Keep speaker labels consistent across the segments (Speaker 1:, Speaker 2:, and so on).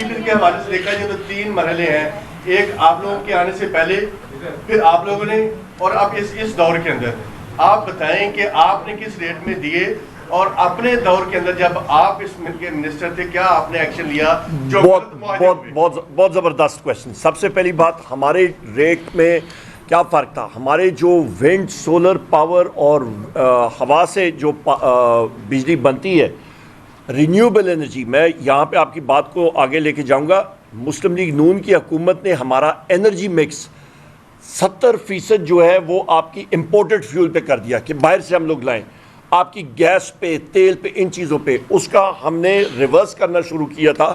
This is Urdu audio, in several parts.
Speaker 1: پی پی کے حوالے سے دیکھا جائے تو 3 مرحلے ہیں. ایک آپ لوگوں کے آنے سے پہلے, پھر آپ لوگوں نے, اور اب اس دور کے اندر آپ بتائیں کہ آپ نے کس ریٹ میں دیے, اور اپنے دور کے اندر جب آپ اس کے منسٹر تھے کیا آپ نے ایکشن لیا؟ جو
Speaker 2: بہت زبردست کوشچن. سب سے پہلی بات, ہمارے ریٹ میں کیا فرق تھا. ہمارے جو ونڈ, سولر پاور اور ہوا سے جو بجلی بنتی ہے, رینیوبل انرجی, میں یہاں پہ آپ کی بات کو آگے لے کے جاؤں گا. مسلم لیگ نون کی حکومت نے ہمارا انرجی مکس 70% جو ہے وہ آپ کی امپورٹڈ فیول پہ کر دیا کہ باہر سے ہم لوگ لائیں. آپ کی گیس پہ, تیل پہ, ان چیزوں پہ, اس کا ہم نے ریورس کرنا شروع کیا تھا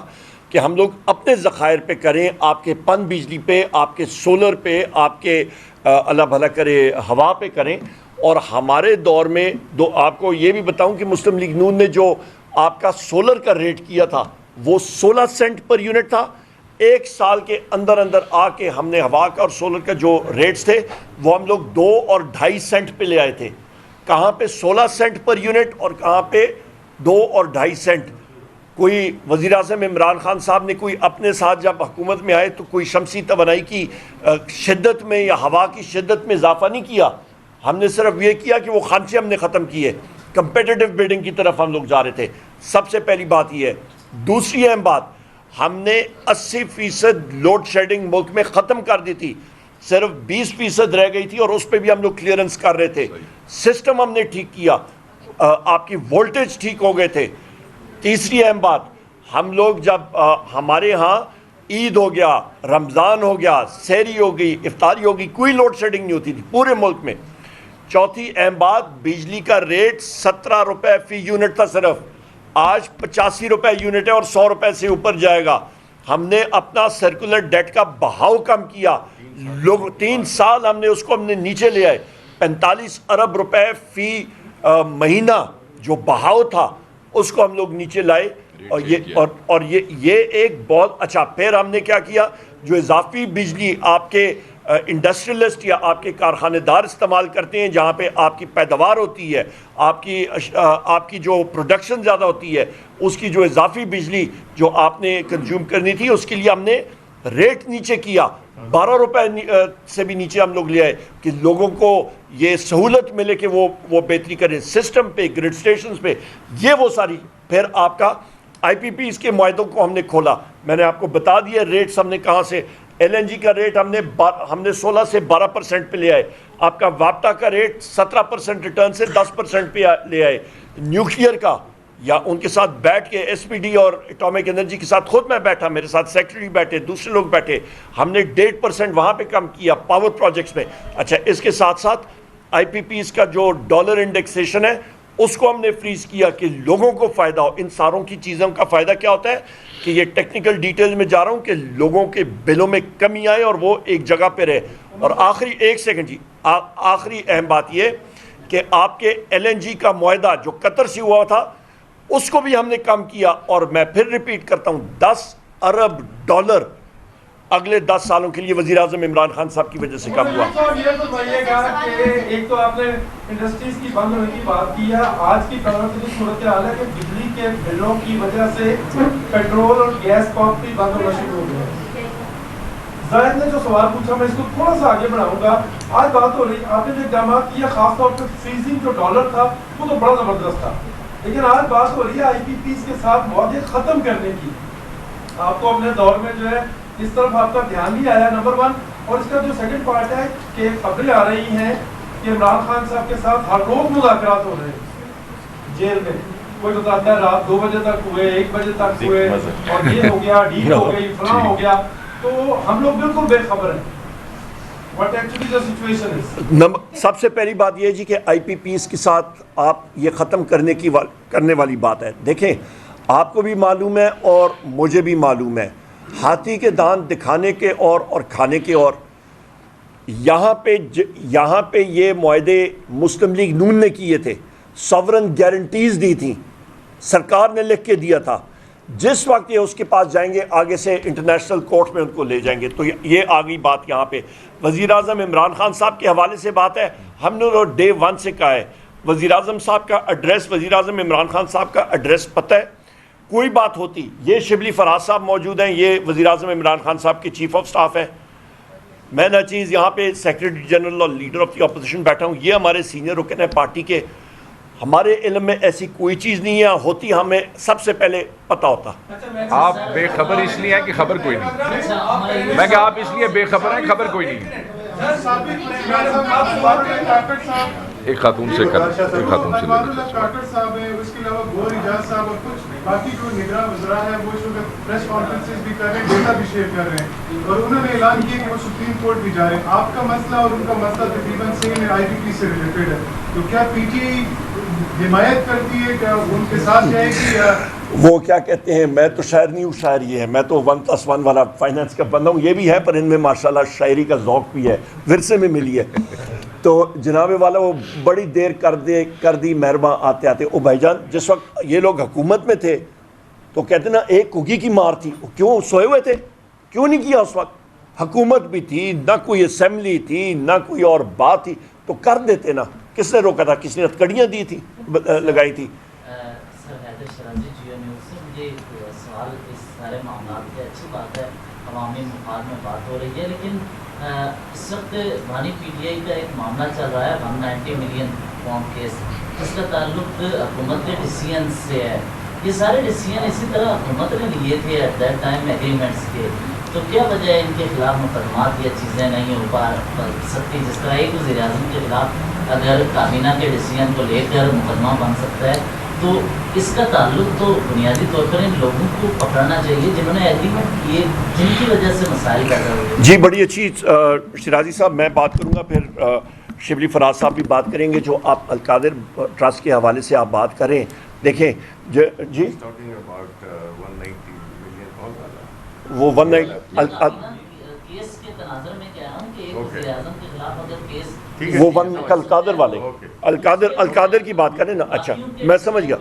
Speaker 2: کہ ہم لوگ اپنے ذخائر پہ کریں, آپ کے پن بجلی پہ, آپ کے سولر پہ, آپ کے اللہ بھلا کرے ہوا پہ کریں. اور ہمارے دور میں آپ کو یہ بھی بتاؤں کہ مسلم لیگ نون نے جو آپ کا سولر کا ریٹ کیا تھا وہ 16 سینٹ پر یونٹ تھا. 1 سال کے اندر آ کے ہم نے ہوا کا اور سولر کا جو ریٹس تھے وہ ہم لوگ 2 اور 2.5 سینٹ پہ لے آئے تھے. کہاں پہ 16 سینٹ پر یونٹ اور کہاں پہ 2 اور 2.5 سینٹ. کوئی وزیر اعظم عمران خان صاحب نے کوئی اپنے ساتھ جب حکومت میں آئے تو کوئی شمسی توانائی کی شدت میں یا ہوا کی شدت میں اضافہ نہیں کیا. ہم نے صرف یہ کیا کہ وہ خانچے ہم نے ختم کیے. کمپیٹیٹو بڈنگ کی طرف ہم لوگ جا رہے تھے. سب سے پہلی بات یہ ہے. دوسری اہم بات, ہم نے 80% لوڈ شیڈنگ ملک میں ختم کر دی تھی. صرف 20% رہ گئی تھی اور اس پہ بھی ہم لوگ کلیئرنس کر رہے تھے. سسٹم ہم نے ٹھیک کیا, آپ کی وولٹیج ٹھیک ہو گئے تھے. تیسری اہم بات, ہم لوگ جب ہمارے ہاں عید ہو گیا, رمضان ہو گیا, سحری ہو گئی, افطاری ہو گئی, کوئی لوڈ شیڈنگ نہیں ہوتی تھی پورے ملک میں. چوتھی اہم بات, بجلی کا ریٹ 17 روپے فی یونٹ تھا صرف. آج 85 روپے یونٹ ہے اور 100 روپے سے اوپر جائے گا. ہم نے اپنا سرکولر ڈیٹ کا بہاؤ کم کیا. 3 سال ہم نے نیچے لے آئے. 45 ارب روپے فی مہینہ جو بہاؤ تھا اس کو ہم لوگ نیچے لائے. اور یہ ایک بہت اچھا. پھر ہم نے کیا کیا, جو اضافی بجلی آپ کے انڈسٹریلسٹ یا آپ کے کارخانے دار استعمال کرتے ہیں, جہاں پہ آپ کی پیداوار ہوتی ہے, آپ کی جو پروڈکشن زیادہ ہوتی ہے, اس کی جو اضافی بجلی جو آپ نے کنزیوم کرنی تھی اس کے لیے ہم نے ریٹ نیچے کیا. 12 روپے سے بھی نیچے ہم لوگ لے آئے کہ لوگوں کو یہ سہولت ملے کہ وہ بہتری کریں سسٹم پہ, گریڈ سٹیشنز پہ, یہ وہ ساری. پھر آپ کا آئی پی پی اس کے معاہدوں کو ہم نے کھولا. میں نے آپ کو بتا دیا ریٹس ہم نے کہاں سے. ایل این جی کا ریٹ ہم نے 16 سے 12% پہ لے آئے. آپ کا وابٹا کا ریٹ 17% ریٹرن سے 10% پہ لے آئے. نیوکلیئر کا یا ان کے ساتھ بیٹھ کے, ایس پی ڈی اور اٹامک انرجی کے ساتھ خود میں بیٹھا, میرے ساتھ سیکرٹری بیٹھے, دوسرے لوگ بیٹھے, ہم نے 1.5% وہاں پہ کم کیا پاور پروجیکٹس میں. اچھا, اس کے ساتھ ساتھ آئی پی پیز کا جو ڈالر انڈیکسیشن ہے اس کو ہم نے فریز کیا کہ لوگوں کو فائدہ ہو. ان ساروں کی چیزوں کا فائدہ کیا ہوتا ہے کہ یہ ٹیکنیکل ڈیٹیل میں جا رہا ہوں کہ لوگوں کے بلوں میں کمی آئے اور وہ ایک جگہ پہ رہے. اور آخری 1 سیکنڈ جی, آخری اہم بات یہ کہ آپ کے ایل این جی کا معاہدہ جو قطر سے ہوا تھا اس کو بھی ہم نے کم کیا. اور میں پھر ریپیٹ کرتا ہوں, 10 ارب ڈالر اگلے 10 سالوں کے لیے وزیر اعظم عمران خان صاحب کی وجہ سے کم ہوا.
Speaker 3: یہ بتائیے گا کہ ایک تو آپ نے انڈسٹریز کی بند ہونے کی بات کی ہے, آج کی جو صورتحال ہے کہ بجلی کے بلوں کی وجہ سے پیٹرول اور گیس پمپ بھی بند ہونا شروع ہو گیا. زاہد نے جو سوال پوچھا میں اس کو تھوڑا سا آگے بڑھاؤں گا. آج بات ہو رہی, آپ نے جو اقدامات کیا خاص طور پہ فریزنگ جو ڈالر تھا وہ تو بڑا زبردست تھا, لیکن آج بات ہو رہی ہے آئی پی پیز کے ساتھ معاہدے ختم کرنے کی. آپ کو اپنے دور میں جو ہے اس طرف آپ کا دھیان بھی آیا, نمبر 1. اور اس کا جو سیکنڈ پارٹ ہے کہ خبریں آ رہی ہیں کہ عمران خان صاحب کے ساتھ ہر روز مذاکرات ہو رہے ہیں جیل میں. کوئی بتاتا ہے رات 2 بجے تک ہوئے, 1 بجے تک ہوئے, اور یہ ہو گیا, ڈیل ہو گئی, فلاں ہو گیا. تو ہم لوگ بالکل بے خبر ہیں what actually the situation is.
Speaker 2: سب سے پہلی بات یہ جی کہ آئی پی پیز کے ساتھ آپ یہ ختم کرنے والی بات ہے. دیکھیں, آپ کو بھی معلوم ہے اور مجھے بھی معلوم ہے, ہاتھی کے دانت دکھانے کے اور کھانے کے اور. یہاں پہ یہ معاہدے مسلم لیگ نون نے کیے تھے, ساورن گارنٹیز دی تھیں, سرکار نے لکھ کے دیا تھا. جس وقت یہ اس کے پاس جائیں گے آگے سے انٹرنیشنل کورٹ میں ان کو لے جائیں گے. تو یہ آ گئی بات یہاں پہ. وزیر اعظم عمران خان صاحب کے حوالے سے بات ہے, ہم نے ڈے 1 سے کہا ہے وزیر اعظم صاحب کا ایڈریس, وزیر اعظم عمران خان صاحب کا ایڈریس پتہ ہے, کوئی بات ہوتی, یہ شبلی فراز صاحب موجود ہیں, یہ وزیر اعظم عمران خان صاحب کے چیف آف سٹاف ہیں, میں ناچیز یہاں پہ سیکریٹری جنرل اور لیڈر آف دی اپوزیشن بیٹھا ہوں, یہ ہمارے سینئر رکن ہیں پارٹی کے. ہمارے علم میں ایسی کوئی چیز نہیں ہے, ہوتی ہمیں سب سے پہلے پتہ ہوتا.
Speaker 4: آپ بے خبر اس لیے ہیں کہ خبر کوئی نہیں, میں کہ آپ اس لیے بے خبر ہیں, خبر کوئی نہیں. ایک خاتون سے کر, ایک خاتون سے
Speaker 5: کاکڑ صاحب ہیں, اس کے علاوہ گور اجاز صاحب اور کچھ باقی جو نگراں وزراء ہیں وہ اس وقت پریس کانفرنسز بھی کر رہے ہیں, ڈیٹا بھی شیئر کر رہے ہیں, اور انہوں نے اعلان کیا کہ وہ سپریم کورٹ بھی جا رہے ہیں. آپ کا مسئلہ اور ان کا مسئلہ تقریباً سیم ہے, آئی پی پی سے ریلیٹڈ ہے. تو کیا پی ٹی آئی حمایت کرتی ہے, کیا ان کے ساتھ جائے گی, یا
Speaker 2: وہ کیا کہتے ہیں, میں تو شاعر نہیں ہوں, شاعر یہ ہے, میں تو 1+1 والا فائنانس کا بندہ ہوں, یہ بھی ہے, پر ان میں ماشاءاللہ شاعری کا ذوق بھی ہے, ورثے میں ملی ہے. تو جناب والا وہ بڑی دیر کر دی مہرباں آتے آتے. او بھائی جان, جس وقت یہ لوگ حکومت میں تھے تو کہتے نا ایک کگی کی مار تھی, کیوں سوئے ہوئے تھے, کیوں نہیں کیا اس وقت؟ حکومت بھی تھی, نہ کوئی اسمبلی تھی, نہ کوئی اور بات تھی, تو کر دیتے نا. کس نے روکا تھا؟ کس نے ہتکڑیاں دی تھی, لگائی تھی؟
Speaker 6: سر حیدر شرازی جیو نیوز سے مجھے سوال اس سارے معاملات کے, اچھی بات ہے عوامی مفاد میں بات ہو رہی ہے, لیکن اس وقت بھانی پی ٹی آئی کا ایک معاملہ چل رہا ہے 190 ملین پاؤنڈ کیس, جس کا تعلق حکومت کے ڈیسیژن سے ہے. یہ سارے ڈیسیژن اسی طرح حکومت نے لیے تھے ایٹ دیٹ ٹائم ایگریمنٹس کے, تو کیا وجہ ہے ان کے خلاف مقدمات یا چیزیں نہیں ہو پا سکتی؟ جس طرح ایک وزیر اعظم کے خلاف اگر کابینہ کے ڈیسیژن کو لے کر مقدمہ بن سکتا ہے, تو اس کا تعلق تو بنیادی طور پر ان لوگوں کو پکڑنا چاہیے جنہوں نے ایگریمنٹ کیے, جن کی وجہ سے مسائل پیدا ہوئے.
Speaker 2: جی بڑی اچھی, شرازی صاحب میں بات کروں گا, پھر شبلی فراز صاحب بھی بات کریں گے. جو آپ القادر ٹرسٹ کے حوالے سے آپ بات کریں, دیکھیں جی وہ 190
Speaker 6: کیس کے تناظر میں کہہ رہا ہوں کہ ایک وزیر اعظم کے خلاف اگر کیس,
Speaker 2: وہ القادر والے, القادر کی بات کریں نا. اچھا میں سمجھ گیا,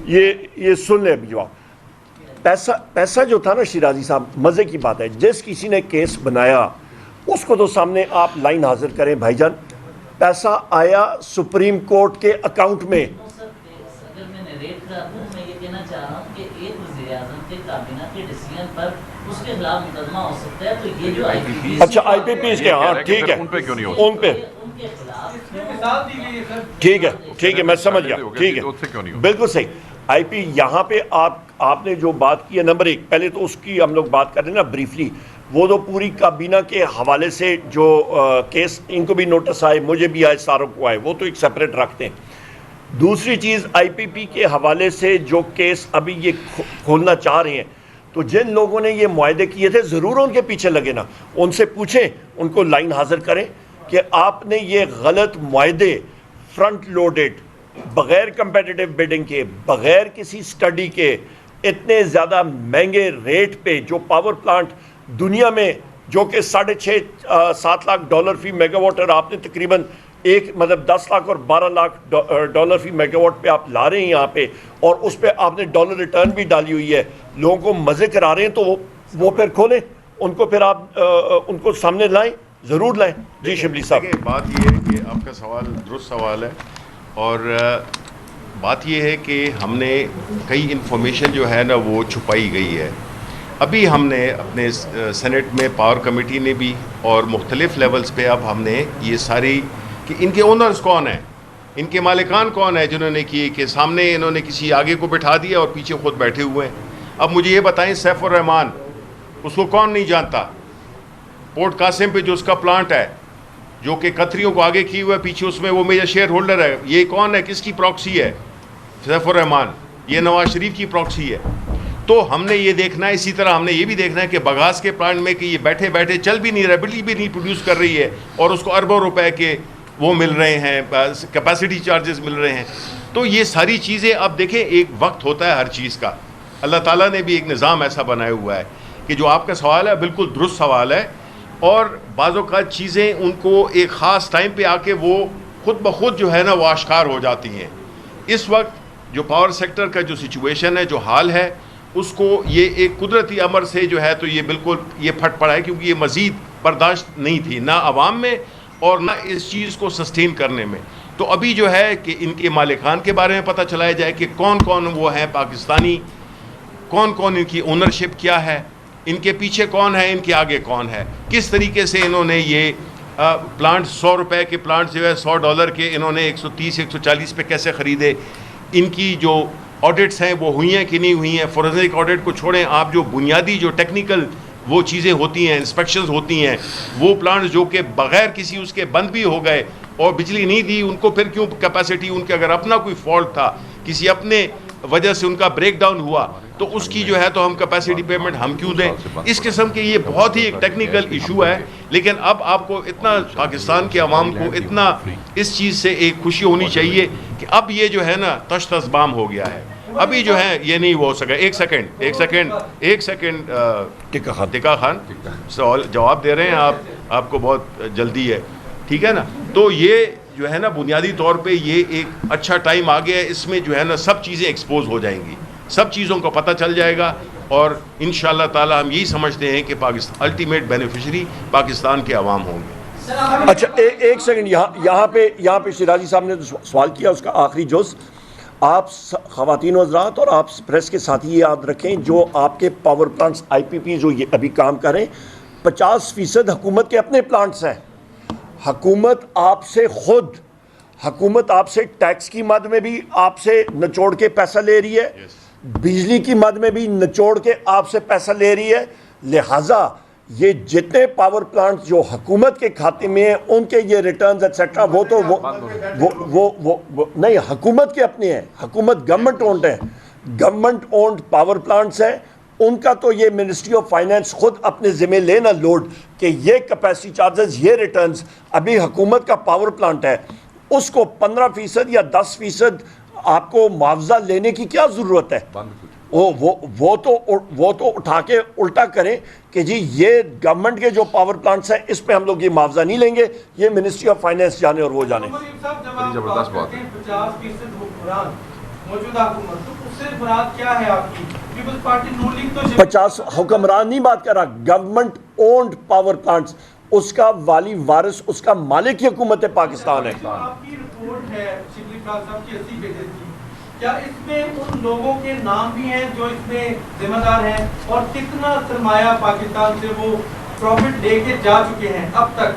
Speaker 2: یہ سن لیں ابھی جواب. پیسہ جو تھا نا شیرازی صاحب, مزے کی بات ہے, جس کسی نے کیس بنایا اس کو تو سامنے آپ لائن حاضر کریں. بھائی جان پیسہ آیا سپریم کورٹ کے اکاؤنٹ میں.
Speaker 6: اگر میں نیریٹ کرا دوں, میں یہ کہنا چاہ رہا ہوں کہ ایک وزیر اعظم کے کابینہ کے ڈیسیژن پر اس کے خلاف مقدمہ ہو سکتا ہے, تو یہ جو آئی پی پی,
Speaker 2: اچھا آئی پی پی کے, ہاں ٹھیک ہے,
Speaker 4: ان پہ کیوں نہیں ہو
Speaker 2: ان پہ
Speaker 6: ان کے خلاف
Speaker 2: ٹھیک ہے, میں سمجھ گیا, ٹھیک ہے, بالکل صحیح. آئی پی یہاں پہ آپ نے جو بات کی ہے, نمبر ایک, پہلے تو اس کی ہم لوگ بات کر رہے ہیں نا بریفلی, وہ تو پوری کابینہ کے حوالے سے جو کیس, ان کو بھی نوٹس آئے, مجھے بھی آئے, ساروں کو آئے, وہ تو ایک سیپریٹ رکھتے ہیں. دوسری چیز, آئی پی پی کے حوالے سے جو کیس ابھی یہ کھولنا چاہ رہے ہیں, تو جن لوگوں نے یہ معاہدے کیے تھے ضرور ان کے پیچھے لگے نا, ان سے پوچھیں, ان کو لائن حاضر کریں کہ آپ نے یہ غلط معاہدے فرنٹ لوڈڈ, بغیر کمپیٹیٹیو بیڈنگ کے, بغیر کسی سٹڈی کے, اتنے زیادہ مہنگے ریٹ پہ, جو پاور پلانٹ دنیا میں جو کہ $6.5-7 لاکھ فی میگا واٹ, اور آپ نے تقریباً ایک 10 لاکھ اور 12 لاکھ فی میگا واٹ پہ آپ لا رہے ہیں یہاں پہ, اور اس پہ آپ نے ڈالر ریٹرن بھی ڈالی ہوئی ہے, لوگوں کو مزے کرا رہے ہیں, تو وہ پھر کھولیں ان کو, پھر آپ ان کو سامنے لائیں, ضرور لائیں. جی شبلی صاحب.
Speaker 7: بات یہ ہے کہ آپ کا سوال درست سوال ہے, اور بات یہ ہے کہ ہم نے کئی انفارمیشن جو ہے نا وہ چھپائی گئی ہے. ابھی ہم نے اپنے سینٹ میں پاور کمیٹی نے بھی, اور مختلف لیولز پہ اب ہم نے یہ ساری, کہ ان کے اونرز کون ہیں, ان کے مالکان کون ہیں جنہوں نے کیے, کہ سامنے انہوں نے کسی آگے کو بٹھا دیا اور پیچھے خود بیٹھے ہوئے ہیں. اب مجھے یہ بتائیں, سیف الرحمان, اس کو کون نہیں جانتا؟ پورٹ قاسم پہ جو اس کا پلانٹ ہے, جو کہ قطریوں کو آگے کیے ہوئے, پیچھے اس میں وہ میجر شیئر ہولڈر ہے, یہ کون ہے, کس کی پراکسی ہے؟ سیف الرحمان. یہ نواز شریف کی پراکسی ہے. تو ہم نے یہ دیکھنا ہے, اسی طرح ہم نے یہ بھی دیکھنا ہے کہ بگاس کے پلانٹ میں کہ یہ بیٹھے بیٹھے چل بھی نہیں رہا, بجلی بھی نہیں پروڈیوس کر رہی ہے, اور اس کو اربوں روپے کے وہ مل رہے ہیں, کیپیسٹی چارجز مل رہے ہیں. تو یہ ساری چیزیں, اب دیکھیں ایک وقت ہوتا ہے ہر چیز کا, اللہ تعالیٰ نے بھی ایک نظام ایسا بنایا ہوا ہے کہ جو آپ کا سوال ہے بالکل درست سوال ہے, اور بعض اوقات چیزیں ان کو ایک خاص ٹائم پہ آ کے وہ خود بخود جو ہے نا وہ آشکار ہو جاتی ہیں. اس وقت جو پاور سیکٹر کا جو سچویشن ہے, جو حال ہے, اس کو یہ ایک قدرتی امر سے جو ہے تو یہ بالکل یہ پھٹ پڑا ہے, کیونکہ یہ مزید برداشت نہیں تھی نہ عوام میں اور نہ اس چیز کو سسٹین کرنے میں. تو ابھی جو ہے کہ ان کے مالکان کے بارے میں پتہ چلایا جائے کہ کون کون وہ ہیں پاکستانی کون کون ان کی اونرشپ کیا ہے, ان کے پیچھے کون ہے, ان کے آگے کون ہے, کس طریقے سے انہوں نے یہ پلانٹ 100 روپے کے پلانٹ جو ہے $100 کے انہوں نے 130 140 پہ کیسے خریدے, ان کی جو آڈٹس ہیں وہ ہوئی ہیں کہ نہیں ہوئی ہیں. فورنزک آڈٹ کو چھوڑیں, آپ جو بنیادی جو ٹیکنیکل وہ چیزیں ہوتی ہیں, انسپیکشنز ہوتی ہیں, وہ پلانٹ جو کہ بغیر کسی اس کے بند بھی ہو گئے اور بجلی نہیں دی, ان کو پھر کیوں کیپیسٹی, ان کے اگر اپنا کوئی فالٹ تھا, کسی اپنے وجہ سے ان کا بریک ڈاؤن ہوا, تو اس کی جو ہے تو ہم کیپیسٹی پیمنٹ ہم کیوں دیں. اس قسم کے یہ بہت ہی ایک ٹیکنیکل ایشو ہے. لیکن اب آپ کو اتنا پاکستان کے عوام کو اتنا اس چیز سے ایک خوشی ہونی چاہیے کہ اب یہ جو ہے نا تش تس بام ہو گیا ہے. ابھی جو ہے یہ نہیں ہو سکا. ایک سیکنڈ ٹکا خان سوال جواب دے رہے ہیں آپ کو بہت جلدی ہے, ٹھیک ہے نا. تو یہ جو ہے نا بنیادی طور پہ یہ ایک اچھا ٹائم آ گیا ہے, اس میں جو ہے نا سب چیزیں ایکسپوز ہو جائیں گی, سب چیزوں کو پتہ چل جائے گا, اور انشاءاللہ تعالی ہم یہی سمجھتے ہیں کہ پاکستان الٹیمیٹ بینیفیشری پاکستان کے عوام ہوں گے.
Speaker 2: اچھا ایک سیکنڈ, یہاں پہ شیرازی صاحب نے سوال کیا, اس کا آخری جز. آپ خواتین و حضرات اور آپ پریس کے ساتھی یہ یاد رکھیں, جو آپ کے پاور پلانٹس آئی پی پی جو یہ ابھی کام کریں, 50% حکومت کے اپنے پلانٹس ہیں. حکومت آپ سے ٹیکس کی مد میں بھی آپ سے نچوڑ کے پیسہ لے رہی ہے, بجلی کی مد میں بھی نچوڑ کے آپ سے پیسہ لے رہی ہے. لہٰذا یہ جتنے پاور پلانٹ جو حکومت کے کھاتے میں ہیں ان کے یہ ریٹرنز ایٹسیٹرا وہ تو وہ نہیں, حکومت کے اپنے ہیں, حکومت گورنمنٹ اونڈ ہے, گورنمنٹ اونڈ پاور پلانٹس ہیں, ان کا تو یہ منسٹری آف فائنانس خود اپنے ذمہ لینا لوڈ کہ یہ کیپیسٹی چارجز, یہ ریٹرنز ابھی حکومت کا پاور پلانٹ ہے, اس کو 15% یا 10% آپ کو معاوضہ لینے کی کیا ضرورت ہے. وہ تو اٹھا کے الٹا کریں کہ جی یہ گورنمنٹ کے جو پاور پلانٹس ہیں اس پہ ہم لوگ یہ معاوضہ نہیں لیں گے, یہ منسٹری آف فائنانس جانے اور وہ جانے.
Speaker 3: زبردست بات ہے. 50% حکمران موجودہ حکومت, تو اس سے مراد کیا ہے آپ کی؟ پیپلز پارٹی نون لیگ تو
Speaker 2: 50 حکمران نہیں بات کر رہا, گورنمنٹ اونڈ پاور پلانٹس, اس کا والی وارث, اس کا مالک ہی حکومت پاکستان ہے.
Speaker 3: آپ کی رپورٹ ہے شبلی خان صاحب کی 80 پیجز کی, کیا اس میں ان لوگوں کے نام بھی ہیں جو اس میں ذمہ دار ہیں, اور کتنا سرمایہ پاکستان سے وہ پروفٹ لے کے جا چکے ہیں اب تک,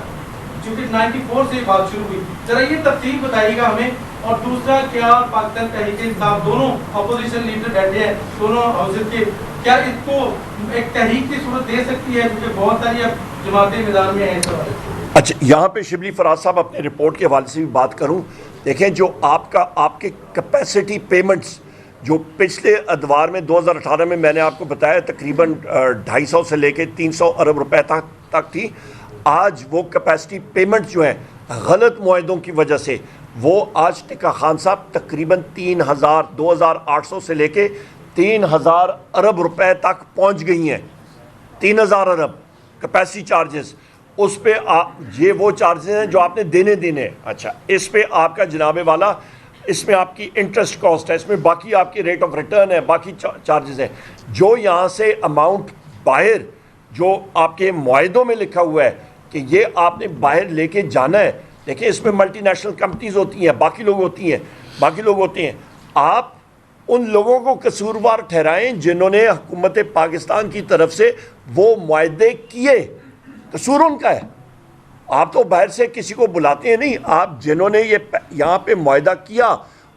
Speaker 3: چونکہ 94 سے بات شروع ہوئی, ذرا یہ تفصیل بتائیے گا ہمیں. اور دوسرا, کیا پاکستان تحریک انصاف دونوں اپوزیشن لیڈر بیٹھے ہیں دونوں ہاؤسز کے, کیا اس کو ایک تحریک کی صورت دے سکتی ہے, کیونکہ بہت ساری اب جماعتیں میدان میں ہیں.
Speaker 2: اچھا یہاں پہ شبلی فراز صاحب اپنے رپورٹ کے حوالے سے بھی بات کروں. دیکھیں جو آپ کے کیپیسٹی پیمنٹس جو پچھلے ادوار میں 2018 میں میں نے آپ کو بتایا تقریباً 250 سے لے کے 300 ارب روپے تک تھی. آج وہ کیپیسٹی پیمنٹ جو ہیں غلط معاہدوں کی وجہ سے وہ آج ٹکا خان صاحب تقریباً 2800 سے لے کے 3000 ارب روپے تک پہنچ گئی ہیں. 3000 ارب کیپیسٹی چارجز, اس پہ یہ وہ چارجز ہیں جو آپ نے دینے. اچھا اس پہ آپ کا جناب والا, اس میں آپ کی انٹرسٹ کاسٹ ہے, اس میں باقی آپ کی ریٹ آف ریٹرن ہے, باقی چارجز ہیں. جو یہاں سے اماؤنٹ باہر جو آپ کے معاہدوں میں لکھا ہوا ہے کہ یہ آپ نے باہر لے کے جانا ہے, دیکھیں اس میں ملٹی نیشنل کمپنیز ہوتی ہیں, باقی لوگ ہوتے ہیں. آپ ان لوگوں کو قصوروار ٹھہرائیں جنہوں نے حکومت پاکستان کی طرف سے وہ معاہدے کیے, قصور ان کا ہے. آپ تو باہر سے کسی کو بلاتے ہیں نہیں, آپ جنہوں نے یہ یہاں پہ معاہدہ کیا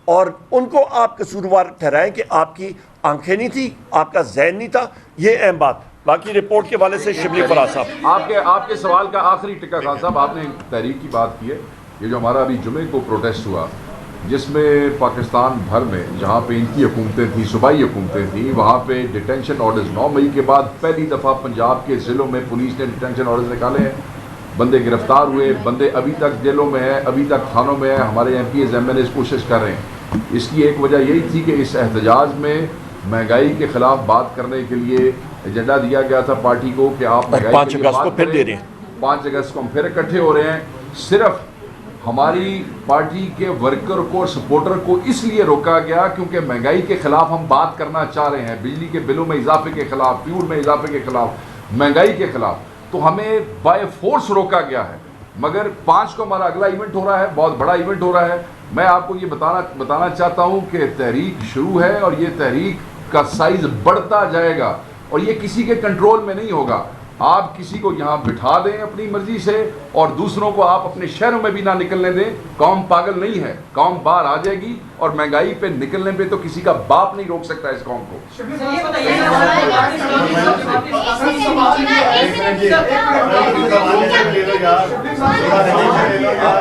Speaker 2: اور ان کو آپ قصوروار ٹھہرائیں کہ آپ کی آنکھیں نہیں تھی, آپ کا ذہن نہیں تھا. یہ اہم بات. باقی رپورٹ کے والے سے شبلی فراز صاحب,
Speaker 4: آپ کے سوال کا آخری ٹکا خان صاحب, آپ نے تحریک کی بات کی ہے. یہ جو ہمارا ابھی جمعے کو پروٹیسٹ ہوا, جس میں پاکستان بھر میں جہاں پہ ان کی حکومتیں تھیں, صوبائی حکومتیں تھیں, وہاں پہ ڈیٹینشن آرڈرز 9 مئی کے بعد پہلی دفعہ پنجاب کے ضلعوں میں پولیس نے ڈیٹینشن آرڈرز نکالے ہیں. بندے گرفتار ہوئے, بندے ابھی تک جیلوں میں ہیں, ابھی تک تھانوں میں ہیں. ہمارے MPs MLAs کوشش کر رہے ہیں. اس کی ایک وجہ یہی تھی کہ اس احتجاج میں مہنگائی کے خلاف بات کرنے کے لیے ایجنڈا دیا گیا تھا پارٹی کو کہ آپ مہنگائی
Speaker 2: 5 اگست کو پھر دے رہے ہیں.
Speaker 4: 5 اگست کو ہم پھر اکٹھے ہو رہے ہیں. صرف ہماری پارٹی کے ورکر کو اور سپورٹر کو اس لیے روکا گیا کیونکہ مہنگائی کے خلاف ہم بات کرنا چاہ رہے ہیں, بجلی کے بلوں میں اضافے کے خلاف, فیول میں اضافے کے خلاف, مہنگائی کے خلاف. تو ہمیں بائی فورس روکا گیا ہے. مگر 5 کو ہمارا اگلا ایونٹ ہو رہا ہے, بہت بڑا ایونٹ ہو رہا ہے. میں آپ کو یہ بتانا چاہتا ہوں کہ تحریک شروع ہے, اور یہ تحریک کا سائز بڑھتا جائے گا اور یہ کسی کے کنٹرول میں نہیں ہوگا. آپ کسی کو یہاں بٹھا دیں اپنی مرضی سے اور دوسروں کو آپ اپنے شہروں میں بھی نہ نکلنے دیں. قوم پاگل نہیں ہے, قوم باہر آ جائے گی اور مہنگائی پہ نکلنے پہ تو کسی کا باپ نہیں روک سکتا اس قوم کو.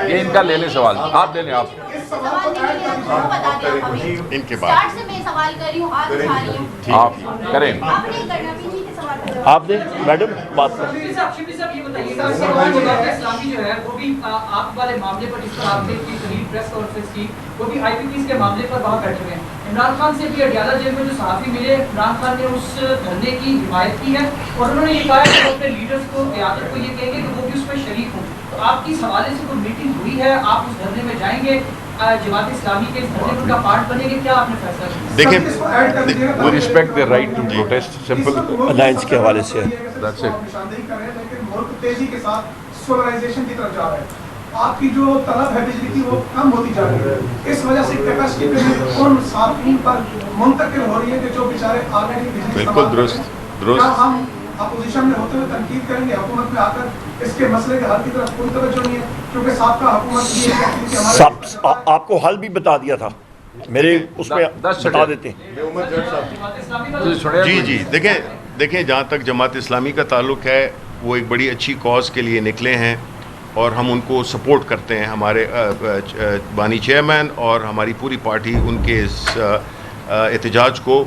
Speaker 4: یہ ان کا لے لیں سوال, آپ لے لیں. آپ
Speaker 7: ان کے بعد
Speaker 4: آپ کریں.
Speaker 2: آپ نے میڈم بات کریں.
Speaker 8: اسلامی جو ہے وہ بھی آپ والے معاملے پر جس طرح آپ نے پریس کانفرنس کی وہ بھی آئی پی پیز کے معاملے پر وہاں بیٹھے ہوئے ہیں. عمران خان سے بھی اڈیالہ جیل میں جو صحافی ملے, عمران خان نے اس دھرنے کی حمایت کی ہے اور انہوں نے یہ کہا کہ وہ اپنے لیڈرز کو, قیادت کو یہ کہیں گے کہ وہ بھی اس میں شریک ہوں. تو آپ کی اس حوالے سے کوئی میٹنگ ہوئی ہے, آپ اس دھرنے میں جائیں گے, جماعت اسلامی کے اس دھرنے میں ان کا پارٹ بنیں گے, کیا آپ نے فیصلہ کیا؟
Speaker 7: دیکھیں
Speaker 4: We respect their right to protest. Simple.
Speaker 2: Alliance کے حوالے سے
Speaker 4: That's it.
Speaker 5: نشاندہی کر رہے ہیں لیکن ملک تیزی کے ساتھ سولرائزیشن کی طرف جا رہا ہے. آپ کی جو طلب ہے بجلی کی وہ کم ہوتی جا رہی ہے. اس وجہ سے کیپیسٹی پہ ان صارفین پر منتقل ہو رہی ہے کہ جو بیچارے آلریڈی بجلی
Speaker 7: بالکل درست.
Speaker 5: کیا ہم اپوزیشن میں ہوتے ہوئے تنقید کریں گے حکومت میں آ کر اس کے مسئلے کے حل کی طرف کوئی توجہ نہیں ہے, کیونکہ سابقہ حکومت یہ کہتی ہے کہ ہمارے
Speaker 2: آپ کو حل بھی بتا دیا تھا میرے اس میں بتا دیتے ہیں.
Speaker 7: جی دیکھیں جہاں تک جماعت اسلامی کا تعلق ہے وہ ایک بڑی اچھی کاز کے لیے نکلے ہیں اور ہم ان کو سپورٹ کرتے ہیں. ہمارے بانی چیئرمین اور ہماری پوری پارٹی ان کے اس احتجاج کو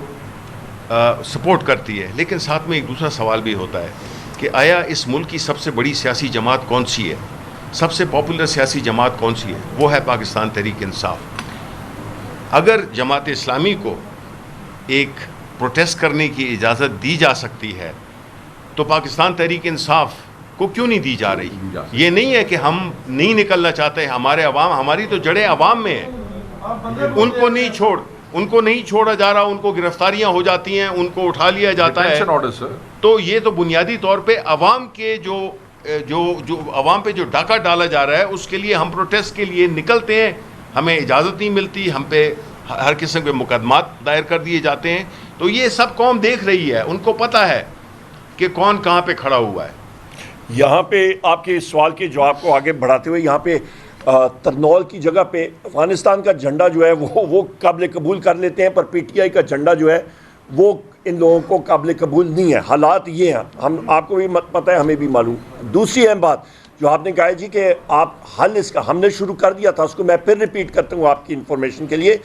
Speaker 7: سپورٹ کرتی ہے. لیکن ساتھ میں ایک دوسرا سوال بھی ہوتا ہے کہ آیا اس ملک کی سب سے بڑی سیاسی جماعت کون سی ہے, سب سے پاپولر سیاسی جماعت کون سی ہے؟ وہ ہے پاکستان تحریک انصاف. اگر جماعت اسلامی کو ایک پروٹیسٹ کرنے کی اجازت دی جا سکتی ہے تو پاکستان تحریک انصاف کو کیوں نہیں دی جا رہی؟ یہ نہیں ہے کہ ہم نہیں نکلنا چاہتے ہیں, ہمارے عوام, ہماری تو جڑیں عوام میں ہیں, ان کو نہیں چھوڑا جا رہا, ان کو گرفتاریاں ہو جاتی ہیں, ان کو اٹھا لیا جاتا ہے. تو یہ تو بنیادی طور پہ عوام کے جو عوام پہ جو ڈاکہ ڈالا جا رہا ہے اس کے لیے ہم پروٹیسٹ کے لیے نکلتے ہیں, ہمیں اجازت نہیں ملتی, ہم پہ ہر قسم کے مقدمات دائر کر دیے جاتے ہیں. تو یہ سب قوم دیکھ رہی ہے, ان کو پتہ ہے کہ کون کہاں پہ کھڑا ہوا ہے.
Speaker 2: یہاں پہ آپ کے سوال کے جواب کو آگے بڑھاتے ہوئے یہاں پہ ترنول کی جگہ پہ افغانستان کا جھنڈا جو ہے وہ قابل قبول کر لیتے ہیں, پر پی ٹی آئی کا جھنڈا جو ہے وہ ان لوگوں کو قابل قبول نہیں ہے. حالات یہ ہیں, ہم آپ کو بھی پتہ ہے, ہمیں بھی معلوم. دوسری اہم بات جو آپ نے کہا ہے جی کہ آپ حل اس کا ہم نے شروع کر دیا تھا, اس کو میں پھر ریپیٹ کرتا ہوں آپ کی انفارمیشن کے لیے.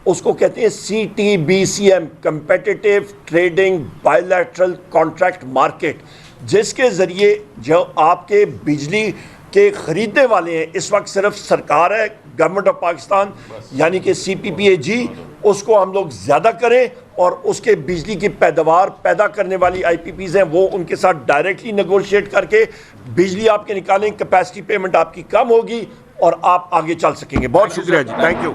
Speaker 2: اس کو کہتے ہیں CTBCM, competitive trading bilateral contract market, جس کے ذریعے جو آپ کے بجلی کے خریدنے والے ہیں اس وقت صرف سرکار ہے, گورنمنٹ آف پاکستان, یعنی کہ CPPAG, اس کو ہم لوگ زیادہ کریں اور اس کے بجلی کی پیداوار پیدا کرنے والی IPPs ہیں وہ ان کے ساتھ ڈائریکٹلی نیگوشیٹ کر کے بجلی آپ کے نکالیں, کیپیسٹی پیمنٹ آپ کی کم ہوگی اور آپ آگے چل سکیں گے. بہت شکریہ جی, تھینک یو.